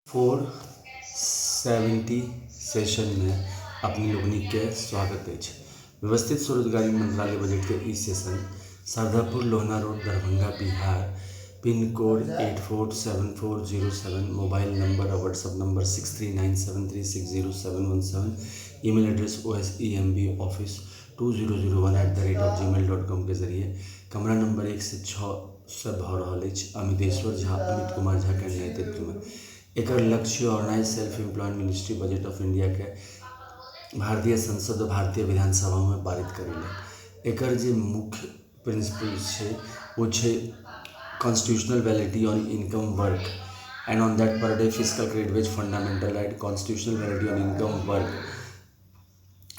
470 session में अपनी लोकनि के स्वागत अछि। व्यवस्थित स्वरोजगारी मंत्रालय बजट के ई session Shardapur Lohna road Darbhanga Bihar, pin code 847407, mobile number और WhatsApp number 6397360717, email address osembaoffice2001@gmail.com के जरिए कमरा नंबर 1 से 6 से भऽ रहल अछि। अमितेश्वर झा अमित कुमार झा के नेतृत्व में एकर लक्ष्य organise self employed ministry budget of India के भारतीय संसद और भारतीय विधानसभा में पारित करेले। एकर जे मुख्य प्रिंसिपल छै वो छै constitutional validity on income work and on that per day physical credit wage fundamental right, constitutional validity on income work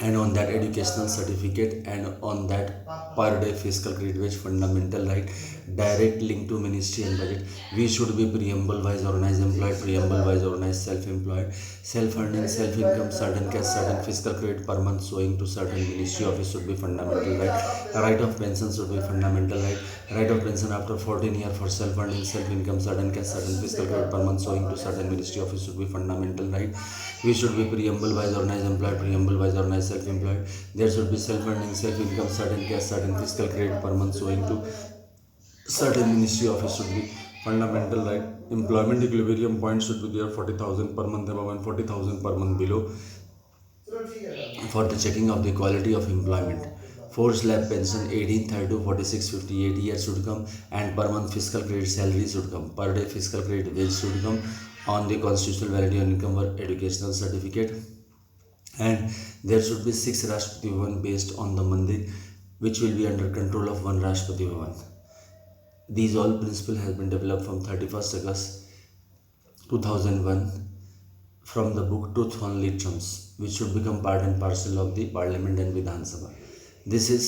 and on that educational certificate and on that per day fiscal credit wage fundamental right, direct link to ministry and budget. We should be preamble wise organized employed, preamble wise organized self-employed, self-earning, self-income, certain cash, certain fiscal credit per month showing to certain ministry office should be fundamental right. Right of pension should be fundamental right. Right of pension after 14 years for self-earning, self-income, certain cash, certain fiscal credit per month showing to certain ministry office should be fundamental right. We should be preamble wise organized employed, preamble wise organized self-employed. There should be self-earning, self-income, certain cash, certain fiscal credit per month showing to certain ministry office should be fundamental right. Employment equilibrium point should be there 40,000 per month above and 40,000 per month below for the checking of the quality of employment. 4 slab pension 18, 32, 46, 58 years should come, and per month fiscal credit salary should come. Per day fiscal credit wage should come on the constitutional validity on income or educational certificate, and there should be 6 Rashtrapati Bhavan based on the mandir which will be under control of 1 Rashtrapati Bhavan. These all principles have been developed from 31st August 2001 from the book Truth on Literature, which should become part and parcel of the Parliament and Vidhan Sabha. This is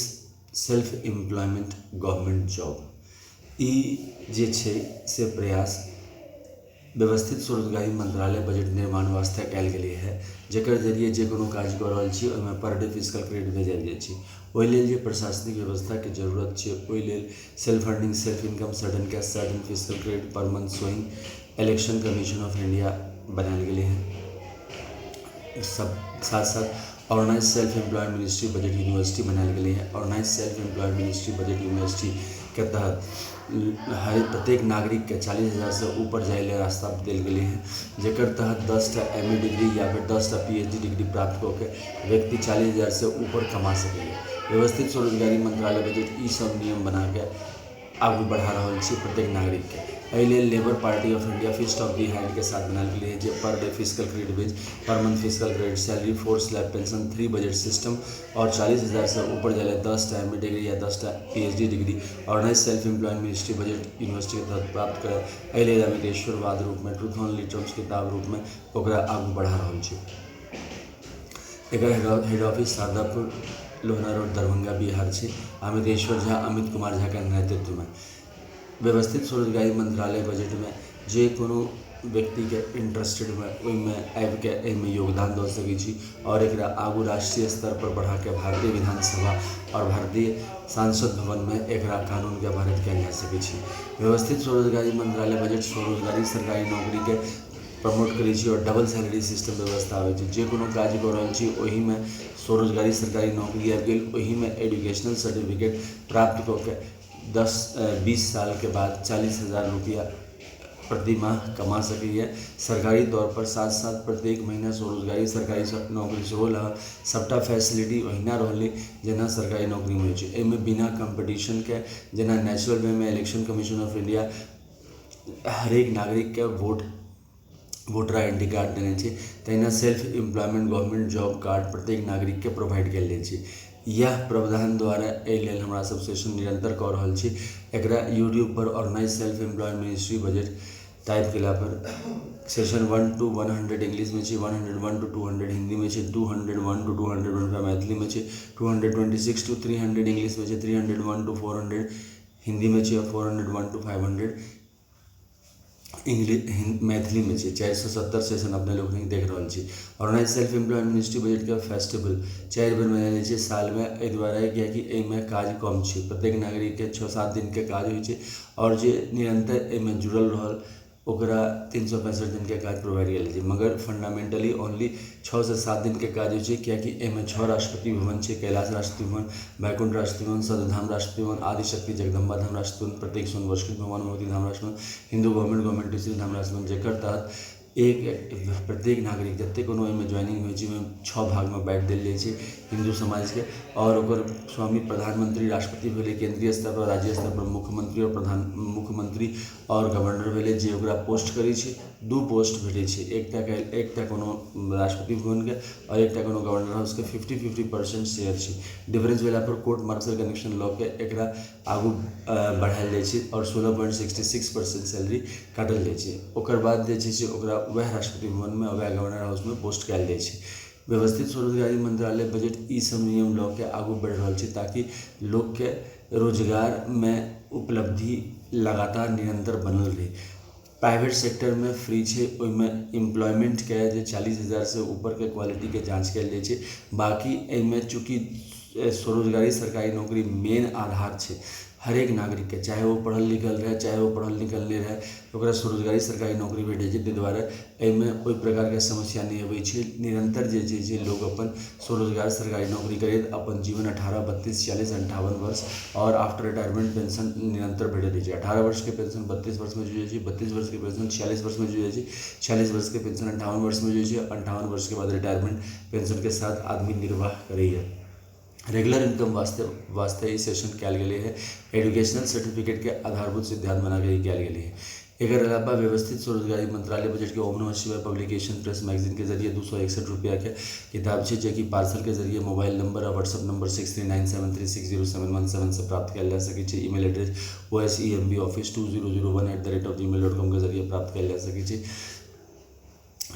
self-employment government job. ई जे छै से प्रयास व्यवस्थित स्वरोजगारी मंत्रालय budget निर्माण वास्ते कयल गेलै है, जेकर जरिए जे कोनो काज कऽ रहल छी ओहिमे पर डे फिजिकल क्रेडिट भेजल जाइ छै। ओहि लेल जे प्रशासनिक व्यवस्था के जरूरत छै ओहि लेल self earning, self income, certain cash, certain physical credit per month showing election commission of India बनायल गेलै है। सब साथ साथ organise self employed ministry budget university बनायल गेलै है। Organise self employed ministry budget university के तहत हर प्रत्येक नागरिक के 40,000 से ऊपर जाए ले रास्ता देल गेलै है, जेकर तहत 10टा MA डिग्री या फिर 10टा PhD डिग्री प्राप्त करके व्यक्ति 40,000 से ऊपर कमा सकैए। व्यवस्थित स्वरोजगारी मंत्रालय बजट ई सब नियम बना के आगू बढ़ा रहा छै प्रत्येक नागरिक के। एहि लेल labour party of India fist of the hand के साथ बनायल गेलै है, जे per day physical credit wage, per month physical credit salary, 4 slab pension, 3 budget system और 40,000 से ऊपर जाए 10टा MA डिग्री या 10टा PhD degree organise self employed ministry budget university के तहत प्राप्त करे। एहि लेल अमितेश्वरवाद रूप में ट्रूथ ऑन लिटरम्स किताब रूप में ओकरा आगू बढ़ा रहल छै। एकर head office Shardapur Lohna road Darbhanga Bihar छै। अमितेश्वर झा अमित कुमार झा के नेतृत्व में व्यवस्थित स्वरोजगारी मंत्रालय बजट में जे कोनो व्यक्ति के इंटरेस्टेड में ओहिमे आबि के एहिमे योगदान दऽ सकै छी और एकरा आगू राष्ट्रीय स्तर पर बढ़ा के भारतीय विधानसभा और भारतीय सांसद भवन में एकरा कानून के पारित कयल जा सकै छी। व्यवस्थित स्वरोजगारी मंत्रालय बजट स्वरोजगारी सरकारी नौकरी के प्रमोट करै छी और डबल सैलरी सिस्टम व्यवस्था आबै छै। जे कोनो काज कऽ रहल छी ओही में स्वरोजगारी सरकारी नौकरी आबि गेल, ओही में एजुकेशनल सर्टिफिकेट प्राप्त कऽ के 20 साल के बाद 40,000 रुपया प्रति माह कमा सकैए सरकारी तौर पर। साथ साथ प्रत्येक महीना स्वरोजगारी सरकारी नौकरी सेहो रहल, सबटा फैसिलिटी ओहिना रहलै जेना सरकारी नौकरी में होइ छै। एहिमे बिना कंपटीशन के जेना नेचुरल वे में इलेक्शन कमीशन ऑफ इंडिया हरेक नागरिक के वोटर ID कार्ड देने छै, तहिना self employment government job card प्रत्येक नागरिक के प्रोवाइड कयल जाइ छै। यह प्रावधान द्वारा एहि लेल हमरा सब सेशन निरंतर कऽ रहल छी। एकरा यूट्यूब पर organise self employed ministry budget type केला पर सेशन 1 to 100 इंग्लिश में छै, 101 to 200 हिंदी में छै, 201 to 215 मैथिली में छै, 226 to 300 इंग्लिश में छै, 301 to 400 हिंदी में छै और 401 to 500 मैथिली में छै। 470 सेशन अपने लोग देख रहा छी। Organise self employed ministry budget के फेस्टिवल 4 बेर मनायल जाइ छै साल में, एहि दुआरे कियाकि एहिमे काज कम छै, प्रत्येक नागरिक के 6-7 दिन के काज होइ छै और जे निरंतर एहिमे जुड़ल रहल ओकरा 365 दिन के काज प्रोवाइड कयल छै, मगर फंडामेंटली ओनली 6 से 7 दिन के काज होइ छै, कियाकि एहिमे 6 राष्ट्रपति भवन छै: कैलाश राष्ट्रपति भवन, वैकुंठ राष्ट्रपति भवन, सतधाम राष्ट्रपति भवन, आदिशक्ति जगदम्बा धाम राष्ट्रपति भवन, प्रत्येक सुवर्णकृत भगवान भगवती धाम राष्ट्रपति भवन, हिंदू गवर्नमेंट टीचर धाम राष्ट्रपति भवन, जेकर तहत प्रत्येक नागरिक जतेक कोनो एहिमे ज्वाइनिंग होइ छै ओहिमे 6 भागमे बाँटि देल जाइ छै हिंदू समाजके, और ओकर स्वामी प्रधानमंत्री राष्ट्रपति भेलै, केंद्रीय स्तर पर राज्य स्तर पर मुख्यमंत्री और मुख्यमंत्री और गवर्नर भेलै जे ओकरा पोस्ट करै छै। 2 पोस्ट भेटै छै, एकटा कोनो राष्ट्रपति भवनके और एकटा कोनो गवर्नर हाउसके 50-50% शेयर छै। डिफरेंस भेला पर कोर्ट मार्शल कनेक्शन लॉ के एकरा आगू बढ़ायल जाइ छै और 16.66% सैलरी काटल जाइ छै। ओकर बाद जे छै से ओकरा वएह राष्ट्रपति भवनमे वएह गवर्नर हाउसमे पोस्ट कयल जाइ छै। व्यवस्थित स्वरोजगारी मंत्रालय बजट ई सब नियम लऽ के आगू बढ़ि रहल छै ताकि लोग के रोजगार में उपलब्धि लगातार निरंतर बनल रहे। प्राइवेट सेक्टर में फ्री छै, ओहिमे एम्प्लॉयमेंट के जे 40,000 से ऊपर के क्वालिटी के जांच कयल जाइ छै। बाकी एहिमे चूँकि स्वरोजगारी सरकारी नौकरी मेन आधार छै हर एक नागरिक के, चाहे वो पढ़ल लिखल रहे चाहे वो पढ़ल लिखल नहीं रहे, ओकरा स्वरोजगारी सरकारी नौकरी भेटै छै। ताहि दुआरे एहिमे कोई प्रकार के समस्या नहीं अबै छै। निरंतर जे लोग अपन स्वरोजगार सरकारी नौकरी करैत अपन जीवन 18, 32, 40, 58 वर्ष और आफ्टर रिटायरमेंट पेंशन निरंतर भेटैत रहै छै। 18 वर्ष के पेंशन 32 वर्ष में जुड़ जाइ छै, 32 वर्ष के पेंशन 46 वर्ष में जुड़ जाइ छै, 46 वर्ष के पेंशन 58 वर्ष में जुड़ जाइ छै, 58 वर्ष के बाद रिटायरमेंट पेंशन के साथ आदमी निर्वाह करैए। रेगुलर इनकम वास्ते ई सेशन कयल गेलै है। एजुकेशनल सर्टिफिकेट के आधारभूत सिद्धांत बना के कयल गेलै है। एकर अलावा व्यवस्थित स्वरोजगारी मंत्रालय बजट के ओम नमः शिवाय पब्लिकेशन प्रेस मैगजीन के जरिए 261 रुपया के किताब है जेकि पार्सल के जरिए मोबाइल नंबर और व्हाट्सएप नंबर 6397360717 से प्राप्त कयल जा सकै छै। ईमेल एड्रेस osembaoffice2001@gmail.com के जरिए प्राप्त कयल जा सकै छै।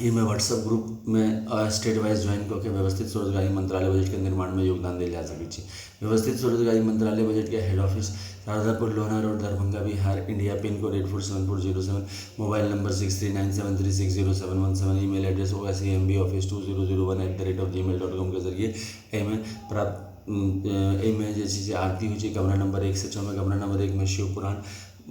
इनमें व्हाट्सएप ग्रुप में स्टेट वाइज ज्वाइन करके व्यवस्थित स्वरोजगारी मंत्रालय बजट के निर्माण में योगदान दिया जा सकै छै। व्यवस्थित स्वरोजगारी मंत्रालय बजट के head office Shardapur Lohna road Darbhanga Bihar India, pin code 847407, mobile number 6397360717, email address osembaoffice2001@gmail.com के जरिए एहिमे जे छै आरती होइ छै। कमरा नंबर 1 से 6 में कमरा नंबर 1 में शिव पुराण,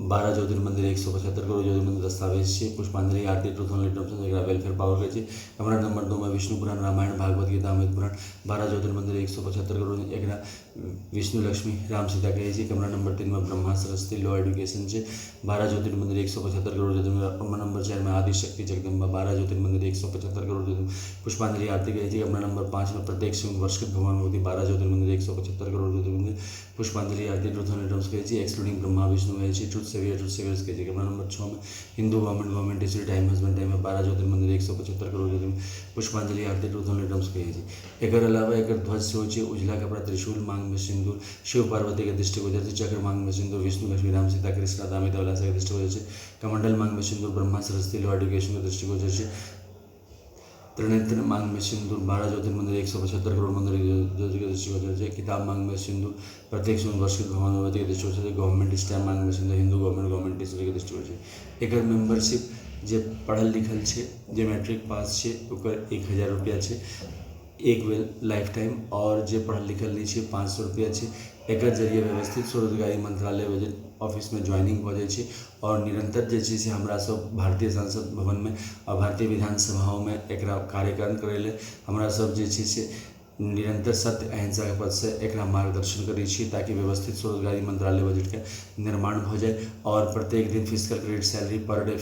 12 ज्योतिर्मंदिर 175 करोड़ ज्योतिर्मंदिर दस्तावेज है। पुष्पांजलि आरती ट्रूथ एंड लिटरेचर जरा वेलफेयर पावर के कमरा नंबर 2 में विष्णु पुराण, रामायण, भागवत गीता, अमृत पुराण, 12 ज्योतिर्मंदिर 175 करोड़ एक विष्णु लक्ष्मी राम सीता कहे। कमरा नंबर 3 में ब्रह्मा सरस्वती लॉ एजुकेशन है। 12 ज्योतिर्मंदिर 175 करोड़ ज्योतिर्मंदिर। कमरा नंबर 4 में आदिशक्ति जगदम्बा, 12 ज्योतिर्मंदिर 175 करोड़ ज्योतिर्मंदिर पुष्पांजलि आरती कहे। कमरा नंबर 5 में प्रत्येक सुवर्णकृत भगवान भगवती, 12 ज्योतिर्मंदिर 175 करोड़ ज्योतिर्मंदिर पुष्पांजलि आरती ट्रूथ एंड लिटरेचर कहे, एक्सक्लूडिंग ब्रह्मा विष्णु कहे। ट्रूथ सेवियर्स कहे। कमरा नंबर 6 में Hindu government teacher time husband time में 12 ज्योतिर्मंदिर 175 करोड़ ज्योतिर्मंदिर पुष्पांजलि आरती ट्रूथ एंड लिटरेचर कहे। एकर अलावा एकर ध्वज से होचे उजला कपड़ा, त्रिशूल, मांग में सिंदूर, शिव पार्वती के दृष्टिगोचर से चक्र, मांग में सिंदूर, विष्णु लक्ष्मी राम सीता कृष्ण दामित विलास के दृष्टिगोचर से कमंडल, मांग में सिंदूर, ब्रह्मा सरस्वती लॉ एजुकेशन के दृष्टिगोचर से त्रिनेत्र, मांग में सिंदूर, 12 ज्योतिर्मंदिर 175 करोड़ मंदिर के दृष्टिगोचर से किताब, मांग में सिंदूर, प्रत्येक सुवर्णकृत भगवान भगवती के दृष्टिगोचर से गवर्नमेंट स्टैम्प, मांग में सिंदूर, हिंदू गवर्नमेंट टीचर के दृष्टिगोचर से। एकर मेंबरशिप जे पढ़ल लिखल है, जे मैट्रिक पास है ओकर 1000 रुपया है एक बेर लाइफ टाइम, और जे पढ़ल लिखल नहीं है 500 रुपया है। एकर जरिए व्यवस्थित स्वरोजगारी मंत्रालय बजट ऑफिस में ज्वाइनिंग हो जाए छै और निरंतर जे छै से हमरा सब भारतीय संसद भवन में और भारतीय विधानसभाओं में एकरा कार्यक्रम करे ले हमरा सब जे छै से निरंतर सत्य अहिंसा के पद से एक मार्गदर्शन करै छी ताकि व्यवस्थित स्वरोजगारी मंत्रालय बजट के निर्माण हो जाए और प्रत्येक दिन physical credit salary per day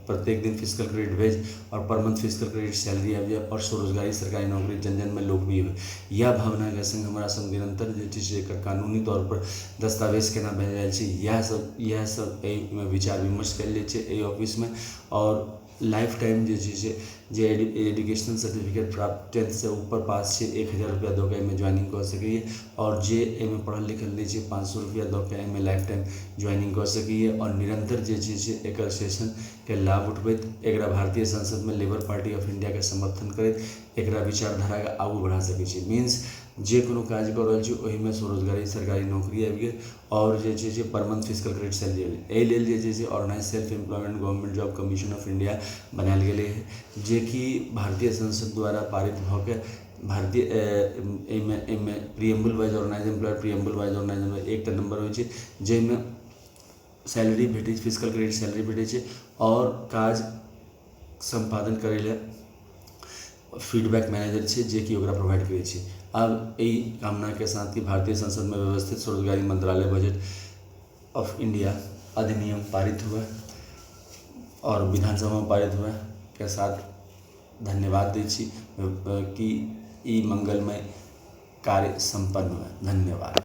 प्रत्येक दिन फिजिकल क्रेडिट वेज और पर मंथ फिजिकल क्रेडिट सैलरी आबि जाए और स्वरोजगारी सरकारी नौकरी जन जन में लोकप्रिय हो। यह भावना के संग हमारा सब निरंतर जे छै से कानूनी तौर पर दस्तावेज केना बन जाए छै यह सब में विचार विमर्श कयल जाइ छै एहि ऑफिस में। और लाइफ टाइम जे एजुकेशनल सर्टिफिकेट प्राप्त 10th से ऊपर पास है 1000 रुपया दऽ के में ज्वाइनिंग कर सकैए और जे एहिमे पढ़ल लिखल नहीं है 500 रुपया दऽ के में लाइफ टाइम ज्वाइनिंग कर सकैए और निरंतर जे एकर सेशन के लाभ उठबैत एकरा भारतीय संसद में लेबर पार्टी ऑफ इंडिया के समर्थन करैत एकरा विचारधारा के आगू बढ़ा सकै छै। मीन्स जे कोनो काज कर रहल छी ओहि में स्वरोजगारी सरकारी नौकरी आबि गेल और जे छै पर मंथ फिजिकल क्रेडिट सैलरी आबि गेल। एहि लेल जे छै organise self employment government job commission of India बनायल गेलै है जे कि भारतीय संसद द्वारा पारित भऽ के भारतीय एहिमे preamble wise organise employ preamble wise organise एकटा नंबर होइ छै जाहिमे सैलरी भेटै छै फिजिकल क्रेडिट सैलरी भेटै छै और काज संपादन करै लेल फीडबैक मैनेजर छै जे कि ओकरा प्रोवाइड करै छै। अब एहि कामना के साथ ही भारतीय संसद में व्यवस्थित स्वरोजगारी मंत्रालय बजट ऑफ इंडिया अधिनियम पारित हुआ और विधानसभा में पारित हुआ के साथ धन्यवाद दै छी कि ई मंगलमय कार्य संपन्न हुआ। धन्यवाद।